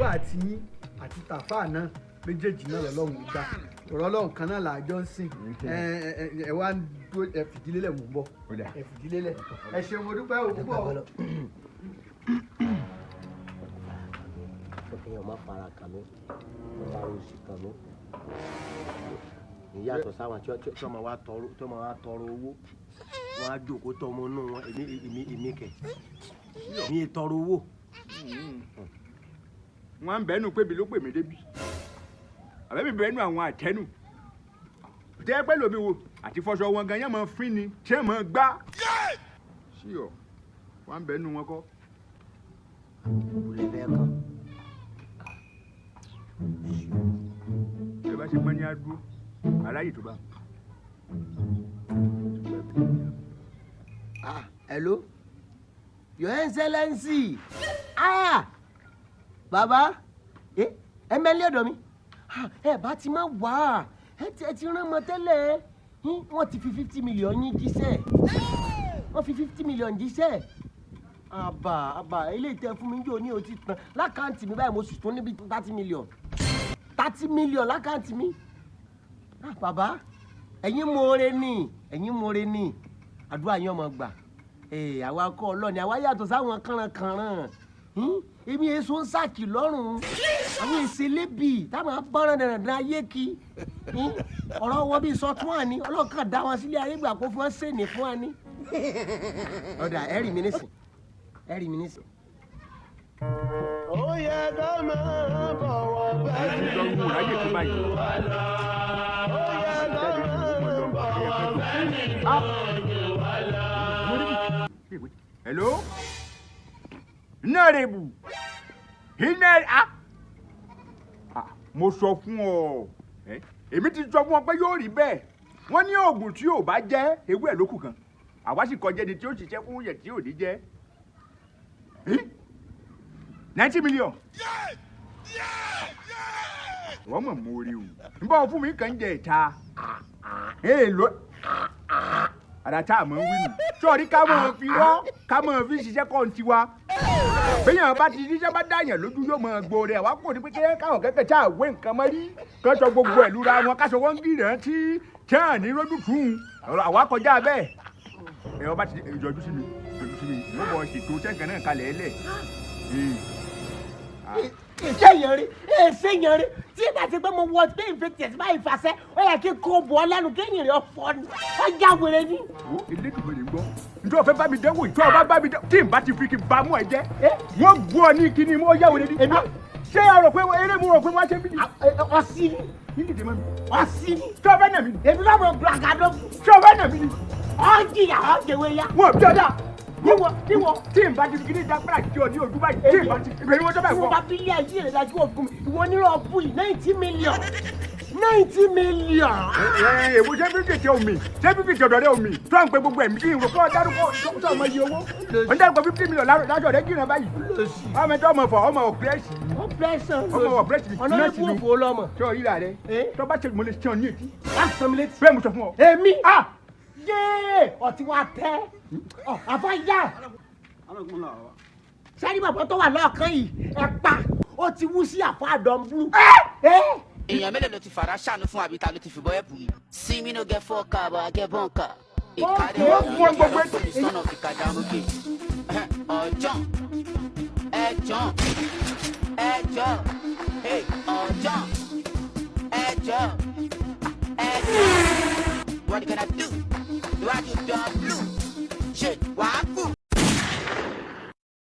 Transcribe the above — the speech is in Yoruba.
àdúrà àti yín àti tàfà náà méjèèjì náà lọ́lọ́run gbà ọ̀rọ̀ ọlọ́run kan náà làjọ ń sìn ẹ wá ń dúró ẹ fìdílélẹ̀ mú bọ̀ ẹ fìdílélẹ̀ ẹ ṣeun mo dúpẹ́ o púpọ̀. èèyàn má fara kàn mí mo bá oṣù kàn mí ìyàtọ̀ sáwọn tí wọ́n máa wá tọrọ owó wọ́n á jókòó tọ́ ọmọ inú wọn èmi kẹ̀ mi tọrọ owó. wọ́n ń bẹ́nu pé mi ló pè mí débi àbẹ́bí bẹ́nu àwọn àtẹ́nu tẹ́ pẹ́ lómi wo àti fọṣọ wọn gan yẹn máa fín ni tí ẹ̀ máa gbá sí ọ wọ́n ń bẹ́nu wọn kọ́. kò lè bẹ́ẹ̀ kàn. ẹ bá ṣe mọ́ ní adúró aláyè tó bá. Hello, Your Excellency. Baba, ẹ mẹ́lẹ́ ọ̀dọ̀ mi. Ẹ bá ti máa wá ẹ ti rán mọ tẹ́lẹ̀ wọ́n ti fi 50 million yín jíṣẹ́ wọ́n fi 50 million jíṣẹ́ àbà ilé ìtẹ́ fún mi jò ní o ti tán lákàntì mi báyìí mo sì tún níbi 30 million lákàntì mi. Bàbá ẹ̀yin mọ̀ọ́rẹ́ ni àdúrà yín ọmọ gbà àwa kọ́ ọlọ́ni àwa yàtọ̀ sáwọn kànrànkànràn èmi èso ń sàkì lọ́rùn àwọn ìṣẹ̀lẹ̀bì táwọn abọ́ràn dandan ayé kí ọ̀rọ̀ wọn bí sọ tún wà ní ọlọ́kàn dá wọn sílé ayé gbà kó fún wọn sèǹì fún wa ní. ọ̀dà ẹ̀rì mi nísìn. ó yẹ ká máa bọ̀wọ̀ bẹ́ẹ̀ ni ó yẹ ká máa bọ̀wọ̀ bẹ́ẹ̀ ni. Hello? Nọ́ọ̀rẹ́bù mo sọ fún ọ èmi ti sọ fún ọ pé yóò rí bẹ́ẹ̀ wọ́n ní oògùn tí yóò bá jẹ́ ewé ẹ̀ lókù kan àwa sì kọjá ẹni tí ó ṣiṣẹ́ fún yẹ̀ tí yóò ní jẹ́ 90 million. wọ́n mọ̀ mọ́ orí o n bá fún mi kàn ń jẹ ìta èèlò àdàtà àmọ́ ń wí nù sọ̀rí ká mọ̀ fi rọ́ ká mọ̀ fi ṣiṣẹ́ kọ́ ń tiwa bẹ́yàn bá ti ṣiṣẹ́ bá dáyàn lójú yóò mọ̀ gbòòrò ẹ̀ wá kò ní pé káwọn kẹ́kẹ́ tí a wé nǹkan mọ́ rí kán sọ gbogbo ẹ̀ lura wọn káṣọ wọn gírì hàn tí à ní lójú tún àwa kọjá bẹ́ẹ̀ ẹ̀ ọba ti yọjú sí mi mo bọ̀ ṣètò sẹ́ǹkan náà kalẹ̀ ẹ̀ lẹ̀. ṣéyàn rí tí ìgbà tí pé mo wọ pé ìfẹ̀tẹ̀sí báyìí fàṣẹ ó yẹ kí n kó bọ̀ ọ́ lẹ́nu kéyìn rẹ̀ ọ̀fọ́ ni ó já wèrè ni. elédùnmọ̀ lè gbọ́ njẹ́ o fẹ́ bá mi dẹ́wò ìjọ ọba bá mi dẹ́wò tí n bá ti fi kí n bá mú ẹ jẹ́ wọ́n gbọ́ ọ ní kíní mo yá wèrè ni. ṣé o rò pé eré mu rò pé wọ́n ṣe bí. ọsí ni ní tètè mọ́ mi. ọsí ni. tí o fẹ́ nà mí ni. èmi náà mo gbàgàdọ́. tí o fẹ́ nà mí ni. ọ̀ jìyà ọ̀ jẹ̀wé ya. wọ́n bí ọjà níwọ tí n bá ti fi kíní dápẹ́rẹ́ àti ọ̀ní ojú báyìí tí n bá ti ìbẹ̀rù wọn tó báyìí fọ́. ìwọ bá bílíà yìí rẹ̀ dájú òfin mi ìwọ nírọ̀ bù yìí 90 million. 90 million. èwo ṣé fífi tẹ omi ṣé fífi tẹ ọ̀dọ̀ rẹ omi tó à ń pe gbogbo ẹ̀mí kí n rò kọ́ dárúkọ tó ọmọ iye owó wọ́n dárúkọ 50 million lájọ rẹ jìnnà báyìí ọmọ ẹjọ́ ọmọ fọ ọmọ ọ̀pẹ́rẹ́sì ọmọ ọ̀pẹ́rẹ́sì ọ̀nà ní fún òfò lọ́mọ. tí o ríra rẹ tó bá ṣe mo lè ṣe ọ ní etí. láti sọ mi létí. bẹ́ẹ̀ mo sọ fún ọ. èmi yéé ọtí wa tẹ àfáyà sẹ́ni bàbá tó wà lọ́ọ̀kan yìí ẹ pa ó ti wú sí àfọ àdán blue. èèyàn mélòó ló ti fara ṣàánú fún àbíta ló ti fi bọ́ ẹ̀pù yìí. see me no get for car but I get bunker. ìkàdé ọ̀hún ìjọba fún mi son of ìkàdé amúgé. ọjọ́ ẹjọ́ what you gonna do? Do I do dumb blue? Shit.